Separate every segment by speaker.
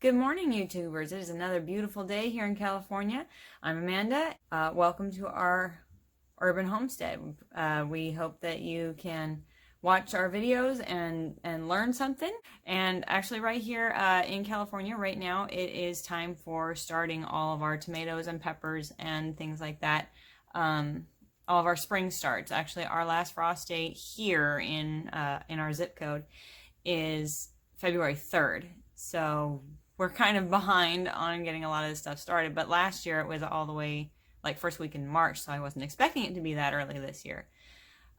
Speaker 1: Good morning, YouTubers. It is another beautiful day here in California. I'm Amanda. Welcome to our urban homestead. We hope that you can watch our videos and learn something. And actually right here in California right now, it is time for starting all of our tomatoes and peppers and things like that. All of our spring starts. Actually, our last frost date here in our zip code is February 3rd. So we're kind of behind on getting a lot of this stuff started, but last year it was all the way like first week in March, so I wasn't expecting it to be that early this year.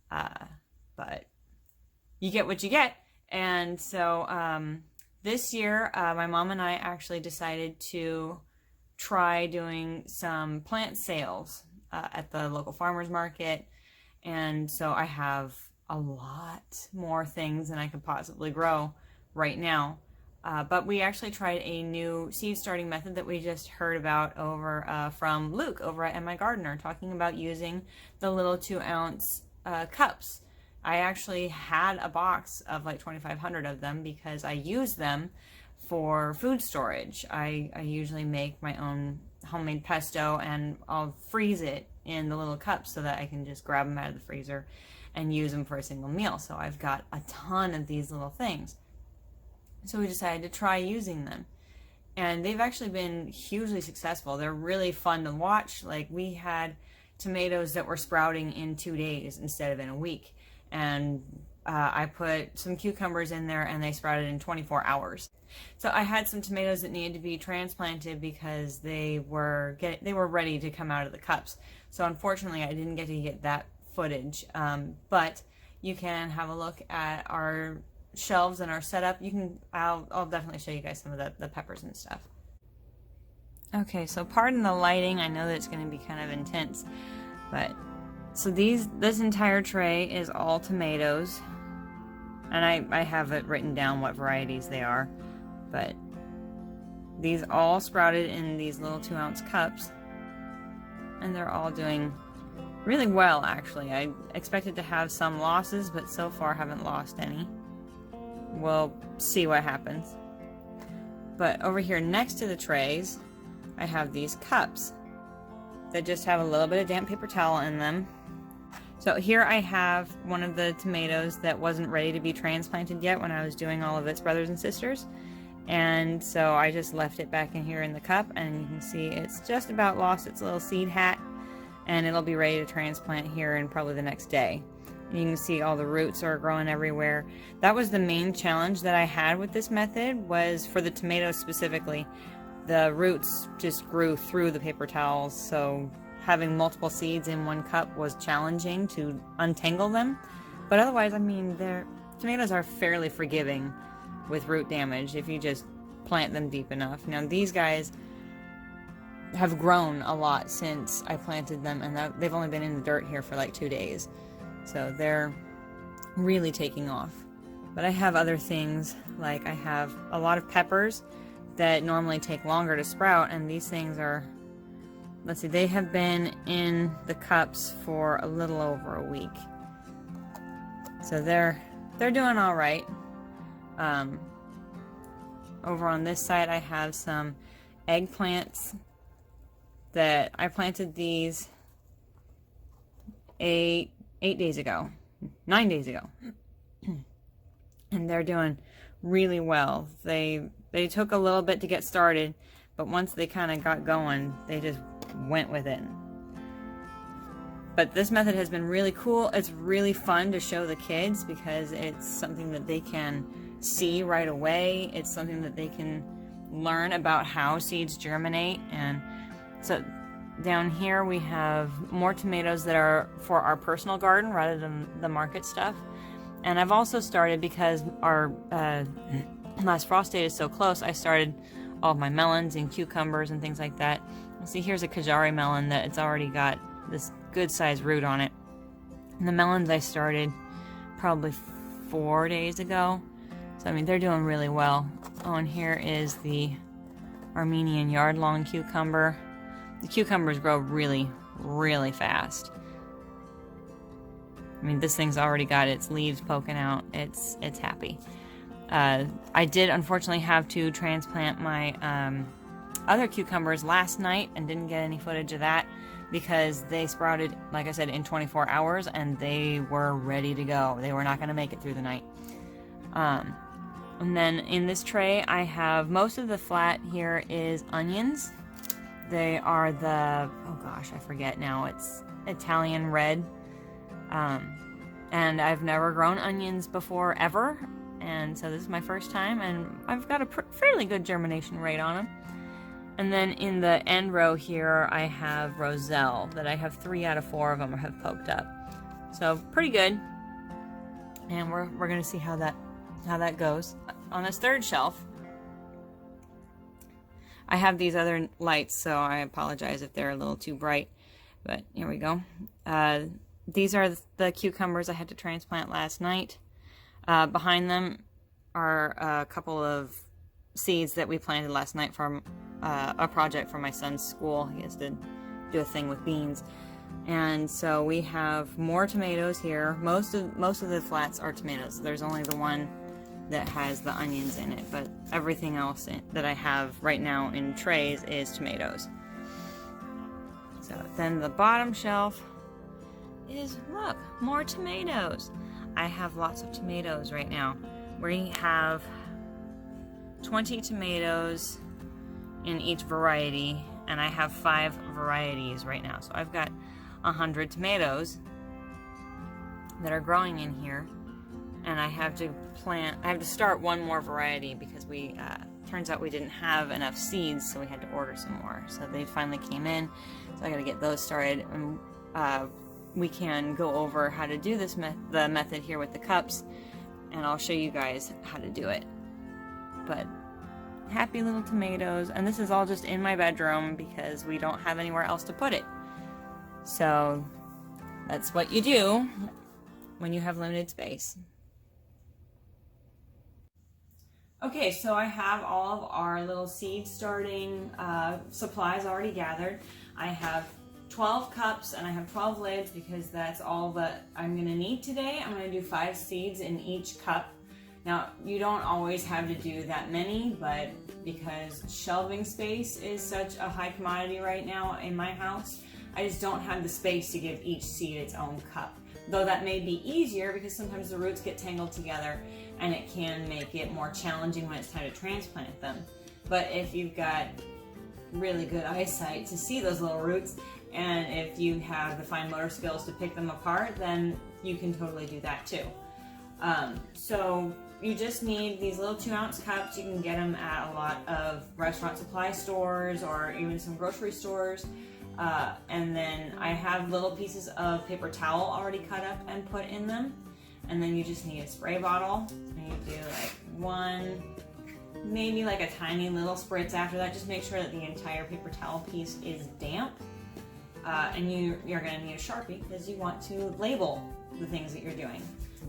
Speaker 1: But you get what you get. And so this year, my mom and I actually decided to try doing some plant sales at the local farmers market. And so I have a lot more things than I could possibly grow right now. But we actually tried a new seed starting method that we just heard about over from Luke over at MIgardener, talking about using the little 2-ounce cups. I actually had a box of like 2,500 of them because I use them for food storage. I usually make my own homemade pesto and I'll freeze it in the little cups so that I can just grab them out of the freezer and use them for a single meal. So I've got a ton of these little things. So we decided to try using them. And they've actually been hugely successful. They're really fun to watch. Like, we had tomatoes that were sprouting in 2 days instead of in a week. And I put some cucumbers in there and they sprouted in 24 hours. So I had some tomatoes that needed to be transplanted because they were ready to come out of the cups. So unfortunately I didn't get to get that footage. But you can have a look at our shelves and our setup. I'll definitely show you guys some of the peppers and stuff. Okay, so pardon the lighting. I know that it's going to be kind of intense, but so this entire tray is all tomatoes, and I have it written down what varieties they are, but these all sprouted in these little 2-ounce cups, and they're all doing really well. Actually, I expected to have some losses, but so far haven't lost any. We'll see what happens. But over here next to the trays, I have these cups that just have a little bit of damp paper towel in them. So here I have one of the tomatoes that wasn't ready to be transplanted yet when I was doing all of its brothers and sisters. And so I just left it back in here in the cup, and you can see it's just about lost its little seed hat, and it'll be ready to transplant here in probably the next day. You can see all the roots are growing everywhere. That was the main challenge that I had with this method, was for the tomatoes specifically. The roots just grew through the paper towels, so having multiple seeds in one cup was challenging to untangle them. But otherwise, I mean, tomatoes are fairly forgiving with root damage if you just plant them deep enough. Now, these guys have grown a lot since I planted them, and they've only been in the dirt here for like 2 days. So they're really taking off. But I have other things, like I have a lot of peppers that normally take longer to sprout, and these things are, let's see, they have been in the cups for a little over a week. So they're doing all right. Over on this side I have some eggplants that I planted these 8 days ago, 9 days ago, and they're doing really well. They took a little bit to get started, but once they kind of got going, they just went with it. But this method has been really cool. It's really fun to show the kids because it's something that they can see right away. It's something that they can learn about how seeds germinate. And so down here we have more tomatoes that are for our personal garden rather than the market stuff. And I've also started, because our last frost date is so close, I started all of my melons and cucumbers and things like that. See, here's a Kajari melon that it's already got this good sized root on it. And the melons I started probably 4 days ago. So I mean, they're doing really well. Oh, and here is the Armenian yard-long cucumber. The cucumbers grow really, really fast. I mean, this thing's already got its leaves poking out. It's happy. I did unfortunately have to transplant my other cucumbers last night and didn't get any footage of that because they sprouted, like I said, in 24 hours and they were ready to go. They were not going to make it through the night. And then in this tray I have most of the flat here is onions. They are the, oh gosh, I forget now, it's Italian red. And I've never grown onions before ever, and so this is my first time, and I've got a fairly good germination rate on them. And then in the end row here I have roselle that I have 3 out of 4 of them have poked up, so pretty good. And we're gonna see how that goes. On this third shelf I have these other lights, so I apologize if they're a little too bright, but here we go. These are the cucumbers I had to transplant last night. Behind them are a couple of seeds that we planted last night from a project for my son's school. He has to do a thing with beans. And so we have more tomatoes here. Most of the flats are tomatoes. There's only the one that has the onions in it, but everything else that I have right now in trays is tomatoes. So then the bottom shelf is, look, more tomatoes. I have lots of tomatoes right now. We have 20 tomatoes in each variety, and I have 5 varieties right now. So I've got 100 tomatoes that are growing in here, and I have to start one more variety because we turns out we didn't have enough seeds, so we had to order some more. So they finally came in, so I got to get those started. And we can go over how to do this the method here with the cups, and I'll show you guys how to do it. But happy little tomatoes, and this is all just in my bedroom because we don't have anywhere else to put it. So that's what you do when you have limited space. Okay, so I have all of our little seed starting supplies already gathered. I have 12 cups and I have 12 lids because that's all that I'm going to need today. I'm going to do 5 seeds in each cup. Now, you don't always have to do that many, but because shelving space is such a high commodity right now in my house, I just don't have the space to give each seed its own cup. Though that may be easier because sometimes the roots get tangled together and it can make it more challenging when it's time to transplant them. But if you've got really good eyesight to see those little roots, and if you have the fine motor skills to pick them apart, then you can totally do that too. So you just need these little 2-ounce cups. You can get them at a lot of restaurant supply stores or even some grocery stores. And then I have little pieces of paper towel already cut up and put in them. And then you just need a spray bottle, and you do like one, maybe like a tiny little spritz after that. Just make sure that the entire paper towel piece is damp. And you're going to need a Sharpie because you want to label the things that you're doing.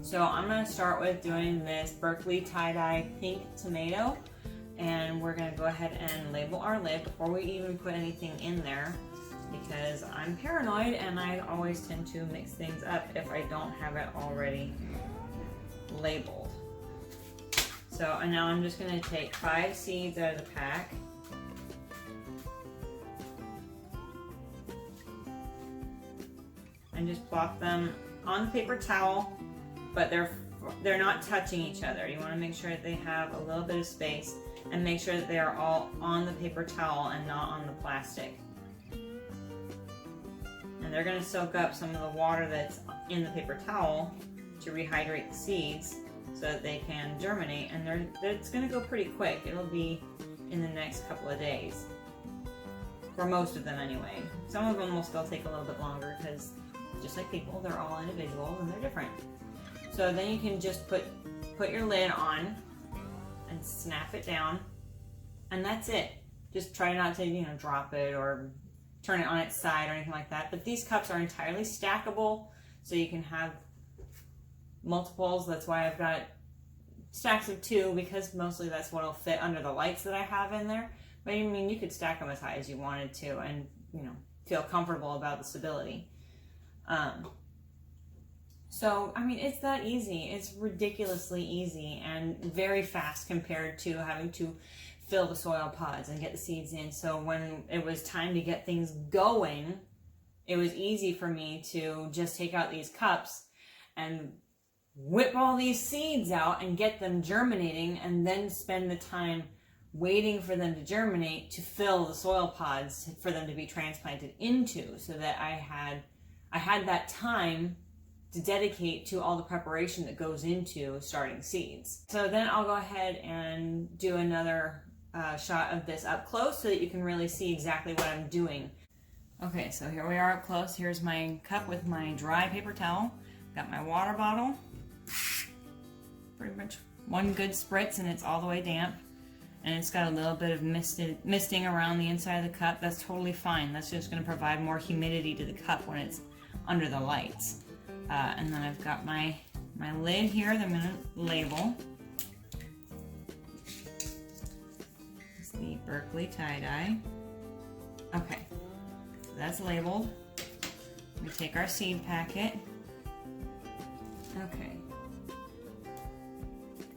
Speaker 1: So I'm going to start with doing this Berkeley tie-dye pink tomato, and we're going to go ahead and label our lid before we even put anything in there, because I'm paranoid and I always tend to mix things up if I don't have it already labeled. So, and now I'm just going to take 5 seeds out of the pack. And just plop them on the paper towel, but they're not touching each other. You want to make sure that they have a little bit of space, and make sure that they are all on the paper towel and not on the plastic. And they're going to soak up some of the water that's in the paper towel to rehydrate the seeds so that they can germinate, and it's going to go pretty quick. It'll be in the next couple of days. For most of them anyway. Some of them will still take a little bit longer because just like people, they're all individual and they're different. So then you can just put your lid on and snap it down, and that's it. Just try not to, drop it or turn it on its side or anything like that. But these cups are entirely stackable, so you can have multiples. That's why I've got stacks of 2, because mostly that's what'll fit under the lights that I have in there. But I mean, you could stack them as high as you wanted to, and feel comfortable about the stability. So, I mean, it's that easy. It's ridiculously easy and very fast compared to having to fill the soil pods and get the seeds in. So when it was time to get things going, it was easy for me to just take out these cups and whip all these seeds out and get them germinating, and then spend the time waiting for them to germinate to fill the soil pods for them to be transplanted into, so that I had that time to dedicate to all the preparation that goes into starting seeds. So then I'll go ahead and do another shot of this up close so that you can really see exactly what I'm doing. Okay, so here we are up close. Here's my cup with my dry paper towel. Got my water bottle. Pretty much one good spritz and it's all the way damp. And it's got a little bit of misting around the inside of the cup. That's totally fine. That's just going to provide more humidity to the cup when it's under the lights. And then I've got my lid here that I'm going to label. It's the Berkeley tie-dye. Okay, so that's labeled. We take our seed packet. Okay.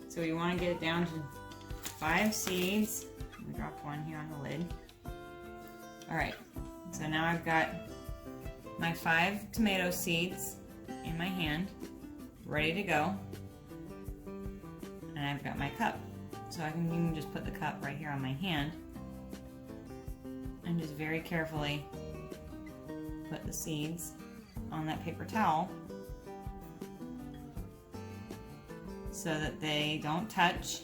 Speaker 1: So we want to get it down to 5 seeds. Let me drop one here on the lid. Alright, so now I've got my 5 tomato seeds in my hand, ready to go. And I've got my cup. So I can even just put the cup right here on my hand and just very carefully put the seeds on that paper towel so that they don't touch,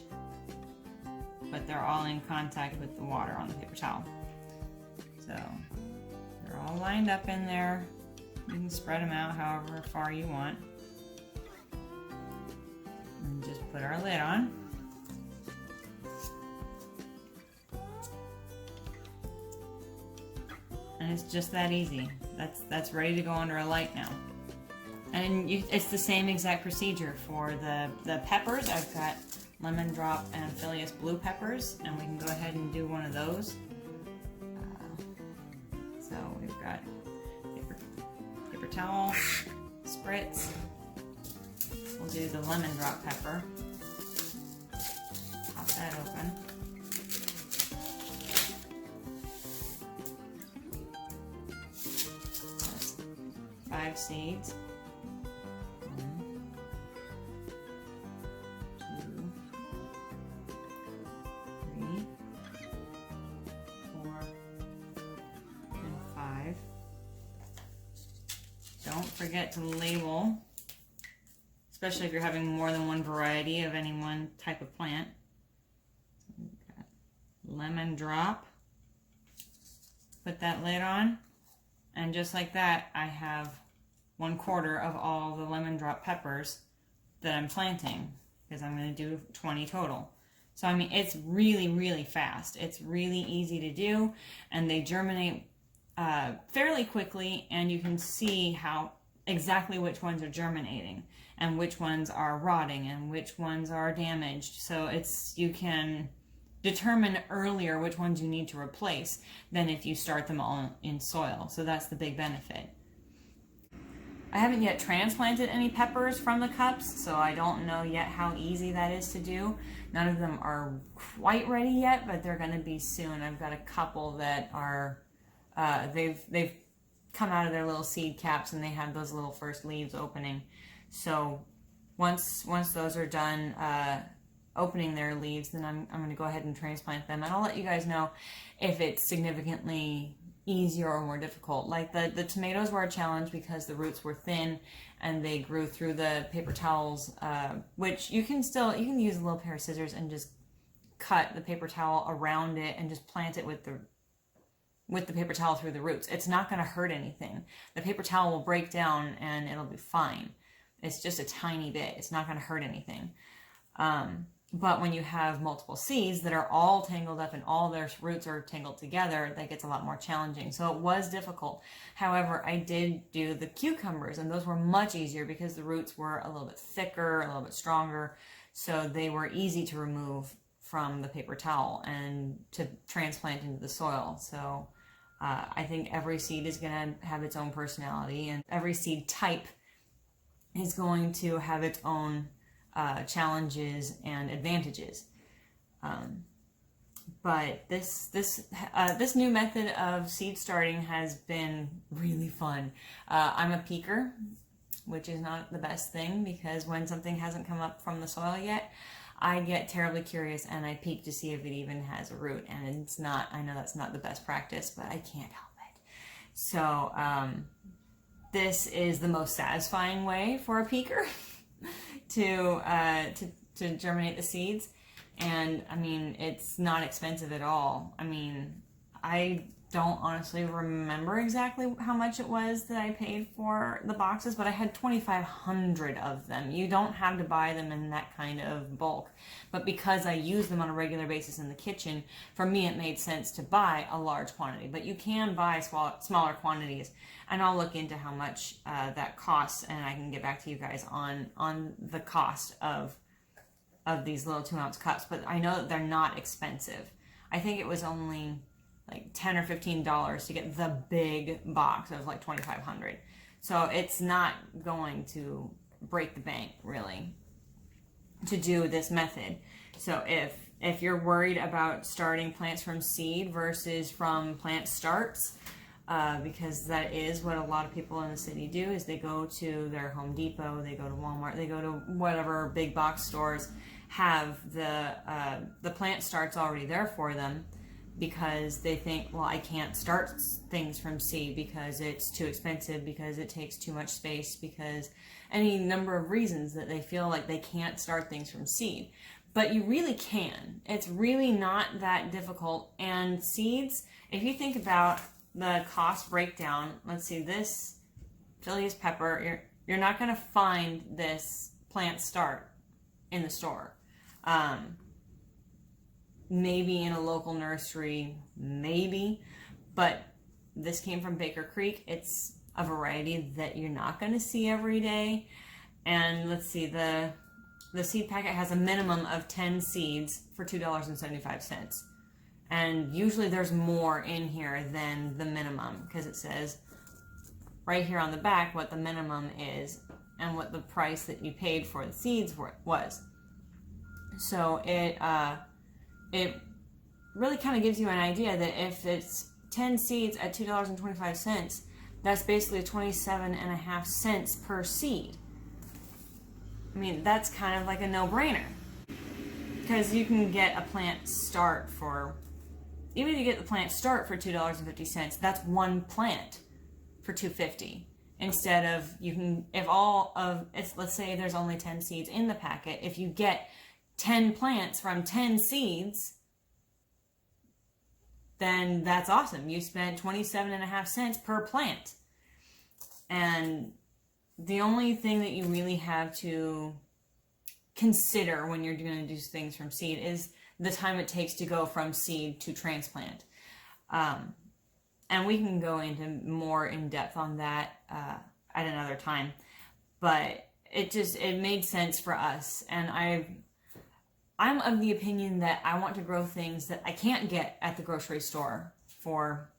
Speaker 1: but they're all in contact with the water on the paper towel. So they're all lined up in there. You can spread them out however far you want. And just put our lid on. And it's just that easy. That's ready to go under a light now. And it's the same exact procedure for the peppers. I've got lemon drop and Phileas blue peppers, and we can go ahead and do one of those. So we've got paper towel, spritz. We'll do the lemon drop pepper. Pop that open. That's 5 seeds. 5. Don't forget to label, especially if you're having more than one variety of any one type of plant. So we've got lemon drop. Put that lid on, and just like that, I have 1/4 of all the lemon drop peppers that I'm planting, because I'm going to do 20 total. So I mean, it's really, really fast. It's really easy to do, and they germinate fairly quickly, and you can see exactly which ones are germinating and which ones are rotting and which ones are damaged. So you can determine earlier which ones you need to replace than if you start them all in soil. So that's the big benefit. I haven't yet transplanted any peppers from the cups, so I don't know yet how easy that is to do. None of them are quite ready yet, but they're going to be soon. I've got a couple that are they've come out of their little seed caps, and they have those little first leaves opening. So once those are done opening their leaves, then I'm going to go ahead and transplant them, and I'll let you guys know if it's significantly easier or more difficult. Like the tomatoes were a challenge because the roots were thin and they grew through the paper towels, which you can use a little pair of scissors and just cut the paper towel around it and just plant it with the paper towel through the roots. It's not going to hurt anything. The paper towel will break down and it'll be fine. It's just a tiny bit. It's not going to hurt anything. But when you have multiple seeds that are all tangled up and all their roots are tangled together, that gets a lot more challenging. So it was difficult. However, I did do the cucumbers, and those were much easier because the roots were a little bit thicker, a little bit stronger. So they were easy to remove from the paper towel and to transplant into the soil. So I think every seed is going to have its own personality, and every seed type is going to have its own challenges and advantages. But this new method of seed starting has been really fun. I'm a peeker, which is not the best thing, because when something hasn't come up from the soil yet, I get terribly curious and I peek to see if it even has a root. And it's not, I know that's not the best practice, but I can't help it. So this is the most satisfying way for a peeker to germinate the seeds. And I mean, it's not expensive at all. I mean, I don't honestly remember exactly how much it was that I paid for the boxes, but I had 2,500 of them. You don't have to buy them in that kind of bulk. But because I use them on a regular basis in the kitchen, for me it made sense to buy a large quantity. But you can buy smaller quantities, and I'll look into how much that costs, and I can get back to you guys on the cost of these little 2-ounce cups. But I know that they're not expensive. I think it was only like $10 or $15 to get the big box of like 2,500. So it's not going to break the bank, really, to do this method. So if you're worried about starting plants from seed versus from plant starts, because that is what a lot of people in the city do, is they go to their Home Depot, they go to Walmart, they go to whatever big box stores have the plant starts already there for them, because they think, well, I can't start things from seed because it's too expensive, because it takes too much space, because any number of reasons that they feel like they can't start things from seed. But you really can. It's really not that difficult. And seeds, if you think about the cost breakdown, let's see, this Phileas pepper, you're not going to find this plant start in the store. Maybe in a local nursery, maybe, but this came from Baker Creek. It's a variety that you're not going to see every day. And let's see, the seed packet has a minimum of 10 seeds for $2.75. And usually there's more in here than the minimum, because it says right here on the back what the minimum is and what the price that you paid for the seeds was. So it really kind of gives you an idea that if it's 10 seeds at $2.25, that's basically 27.5 cents per seed. I mean, that's kind of like a no-brainer, because you can get a plant start for, even if you get the plant start for $2.50, that's one plant for $2.50. Instead of, you can, if all of, let's say there's only 10 seeds in the packet, if you get 10 plants from 10 seeds, then that's awesome. You spent 27.5 cents per plant. And the only thing that you really have to consider when you're going to do things from seed is the time it takes to go from seed to transplant. And we can go into more in depth on that at another time. But it made sense for us. And I'm of the opinion that I want to grow things that I can't get at the grocery store for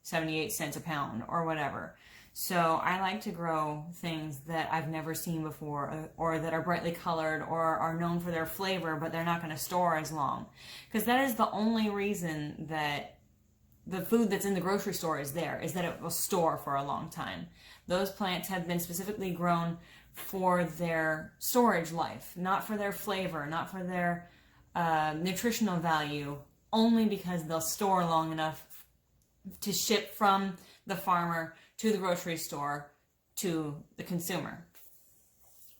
Speaker 1: 78 cents a pound or whatever. So I like to grow things that I've never seen before, or that are brightly colored, or are known for their flavor, but they're not going to store as long. Because that is the only reason that the food that's in the grocery store is there, is that it will store for a long time. Those plants have been specifically grown for their storage life, not for their flavor, not for their nutritional value, only because they'll store long enough to ship from the farmer to the grocery store to the consumer.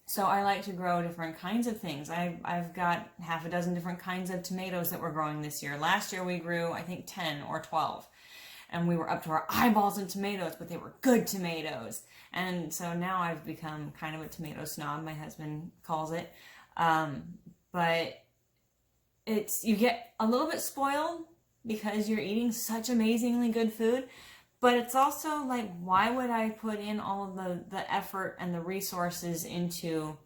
Speaker 1: So I like to grow different kinds of things. I've got half a dozen different kinds of tomatoes that we're growing this year. Last year we grew, I think, 10 or 12. And we were up to our eyeballs in tomatoes, but they were good tomatoes. And so now I've become kind of a tomato snob, my husband calls it. But you get a little bit spoiled because you're eating such amazingly good food. But it's also like, why would I put in all of the effort and the resources into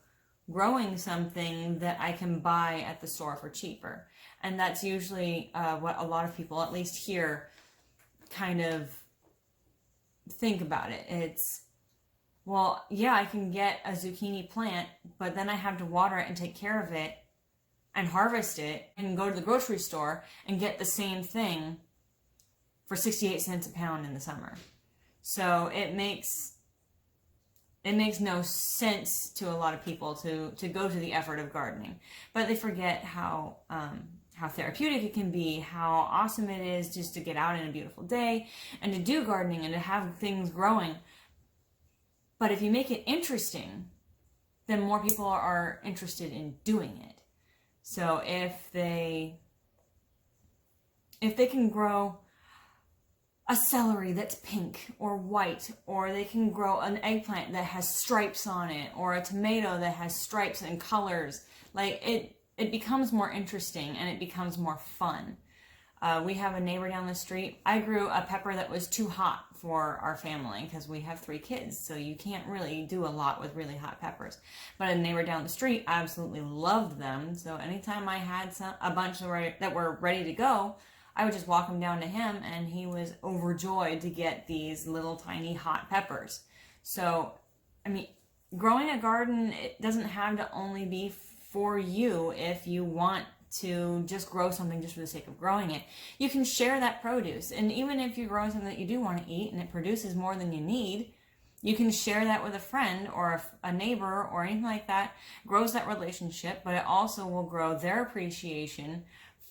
Speaker 1: growing something that I can buy at the store for cheaper? And that's usually what a lot of people, at least here, kind of think about it. It's, Well, yeah, I can get a zucchini plant, but then I have to water it and take care of it and harvest it and go to the grocery store and get the same thing for 68 cents a pound in the summer. So it makes no sense to a lot of people to go to the effort of gardening, but they forget how therapeutic it can be, how awesome it is just to get out in a beautiful day and to do gardening and to have things growing. But if you make it interesting, then more people are interested in doing it. So if they can grow a celery that's pink or white, or they can grow an eggplant that has stripes on it, or a tomato that has stripes and colors, like it becomes more interesting and it becomes more fun. We have a neighbor down the street. I grew a pepper that was too hot for our family because we have 3 kids, so you can't really do a lot with really hot peppers. But a neighbor down the street absolutely loved them, so anytime I had a bunch that were ready to go, I would just walk them down to him, and he was overjoyed to get these little tiny hot peppers. So, I mean, growing a garden, it doesn't have to only be for you if you want to just grow something just for the sake of growing it. You can share that produce, and even if you're growing something that you do want to eat and it produces more than you need, you can share that with a friend or a neighbor or anything like that. Grows that relationship, but it also will grow their appreciation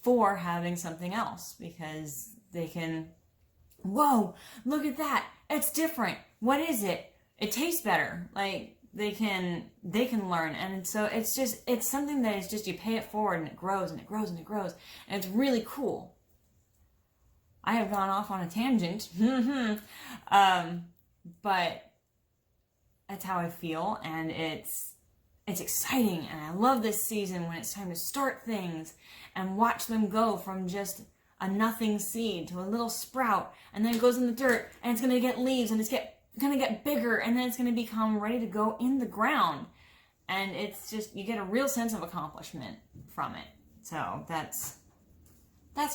Speaker 1: for having something else, because they can, whoa, look at that, it's different, what is it, it tastes better, like they can learn. And so it's something that is just, you pay it forward and it grows and it grows and it grows, and it's really cool. I have gone off on a tangent, but that's how I feel, and it's exciting, and I love this season when it's time to start things and watch them go from just a nothing seed to a little sprout, and then it goes in the dirt, and it's going to get leaves, and it's going to get bigger, and then it's going to become ready to go in the ground. And it's just, you get a real sense of accomplishment from it. So that's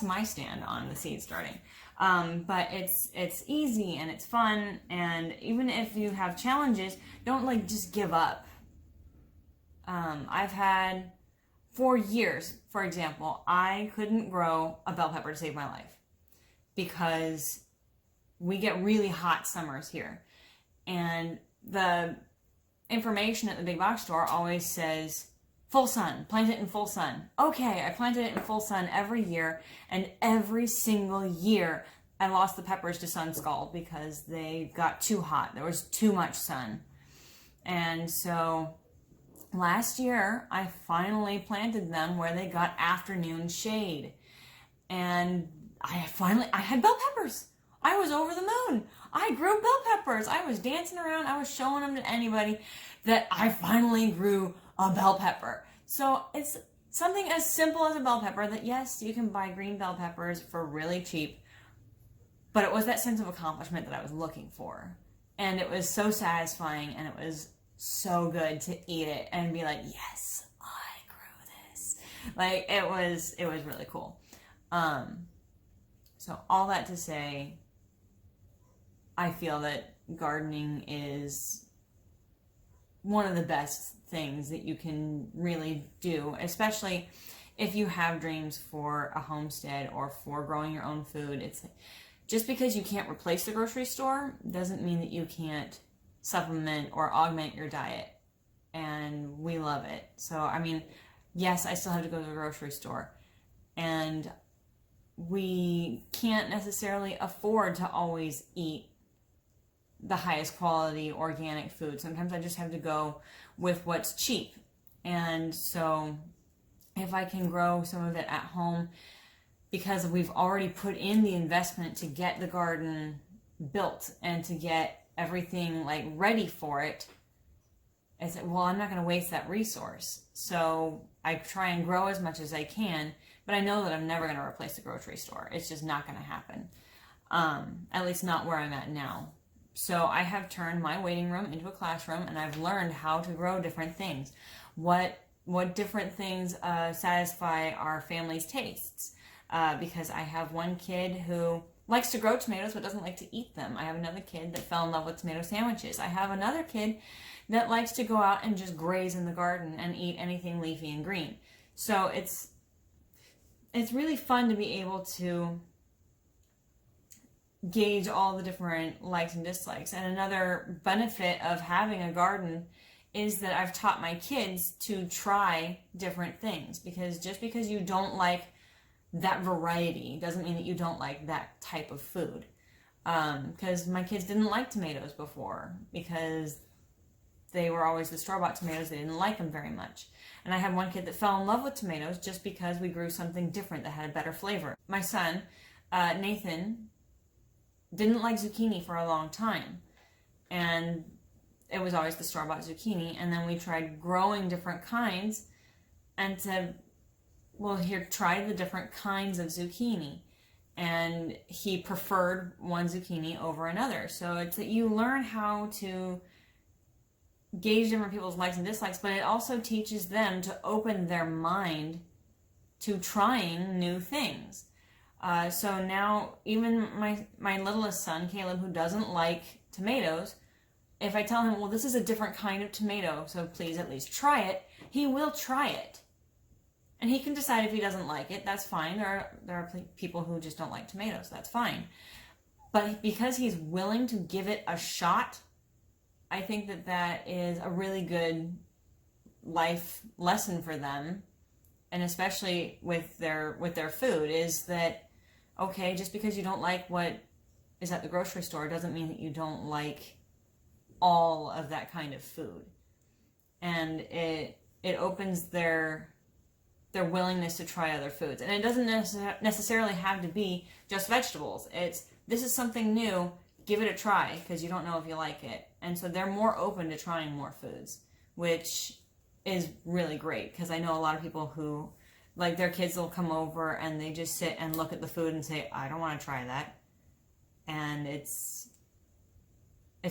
Speaker 1: my stand on the seed starting. But it's easy and it's fun, and even if you have challenges, don't just give up. I've had, for years, for example, I couldn't grow a bell pepper to save my life because we get really hot summers here. And the information at the big box store always says, full sun, plant it in full sun. Okay, I planted it in full sun every year, and every single year I lost the peppers to sun scald because they got too hot. There was too much sun. And so last year, I finally planted them where they got afternoon shade. And I had bell peppers. I was over the moon. I grew bell peppers. I was dancing around. I was showing them to anybody that I finally grew a bell pepper. So it's something as simple as a bell pepper that, yes, you can buy green bell peppers for really cheap. But it was that sense of accomplishment that I was looking for. And it was so satisfying, and it was so good to eat it and be like, yes, I grew this. Like, it was really cool. So all that to say, I feel that gardening is one of the best things that you can really do, especially if you have dreams for a homestead or for growing your own food. It's just because you can't replace the grocery store doesn't mean that you can't supplement or augment your diet, and we love it. So, I mean, yes, I still have to go to the grocery store, and we can't necessarily afford to always eat the highest quality organic food. Sometimes I just have to go with what's cheap. And so if I can grow some of it at home, because we've already put in the investment to get the garden built and to get everything ready for it, I said, well, I'm not going to waste that resource. So I try and grow as much as I can, but I know that I'm never going to replace the grocery store. It's just not going to happen. At least not where I'm at now. So I have turned my waiting room into a classroom, and I've learned how to grow different things. What different things satisfy our family's tastes. Because I have one kid who likes to grow tomatoes but doesn't like to eat them. I have another kid that fell in love with tomato sandwiches. I have another kid that likes to go out and just graze in the garden and eat anything leafy and green. So it's really fun to be able to gauge all the different likes and dislikes. And another benefit of having a garden is that I've taught my kids to try different things, because just because you don't like that variety doesn't mean that you don't like that type of food. Because my kids didn't like tomatoes before, because they were always the store-bought tomatoes. They didn't like them very much. And I had one kid that fell in love with tomatoes just because we grew something different that had a better flavor. My son, Nathan, didn't like zucchini for a long time. And it was always the store-bought zucchini. And then we tried growing different kinds and said, well, here, try the different kinds of zucchini. And he preferred one zucchini over another. So it's that you learn how to gauge different people's likes and dislikes, but it also teaches them to open their mind to trying new things. So now even my littlest son, Caleb, who doesn't like tomatoes, if I tell him, well, this is a different kind of tomato, so please at least try it, he will try it. And he can decide if he doesn't like it. That's fine. There are people who just don't like tomatoes. That's fine. But because he's willing to give it a shot, I think that that is a really good life lesson for them, and especially with their food, is that, okay, just because you don't like what is at the grocery store doesn't mean that you don't like all of that kind of food. And it opens their willingness to try other foods. And it doesn't necessarily have to be just vegetables. This is something new, give it a try, because you don't know if you like it. And so they're more open to trying more foods, which is really great, because I know a lot of people who, like, their kids will come over and they just sit and look at the food and say, I don't want to try that. And it's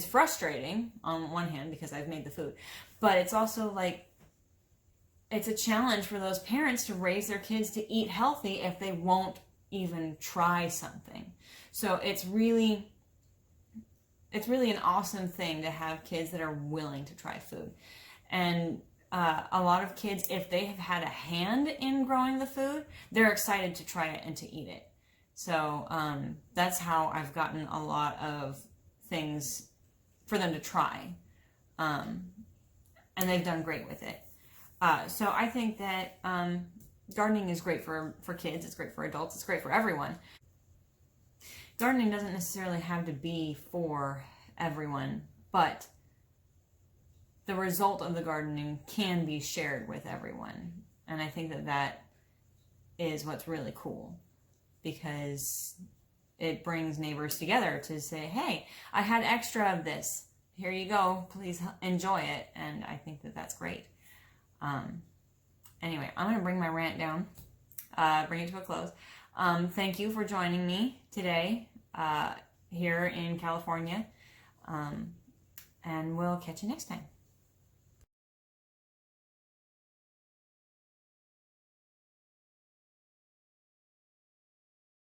Speaker 1: frustrating on one hand because I've made the food, but it's also like, it's a challenge for those parents to raise their kids to eat healthy if they won't even try something. So it's really an awesome thing to have kids that are willing to try food. And a lot of kids, if they have had a hand in growing the food, they're excited to try it and to eat it. So that's how I've gotten a lot of things for them to try. And they've done great with it. So I think that gardening is great for kids, it's great for adults, it's great for everyone. Gardening doesn't necessarily have to be for everyone, but the result of the gardening can be shared with everyone. And I think that that is what's really cool, because it brings neighbors together to say, hey, I had extra of this. Here you go. Please enjoy it. And I think that that's great. Anyway, I'm going to bring my rant down, bring it to a close. Thank you for joining me today here in California. And we'll catch you next time.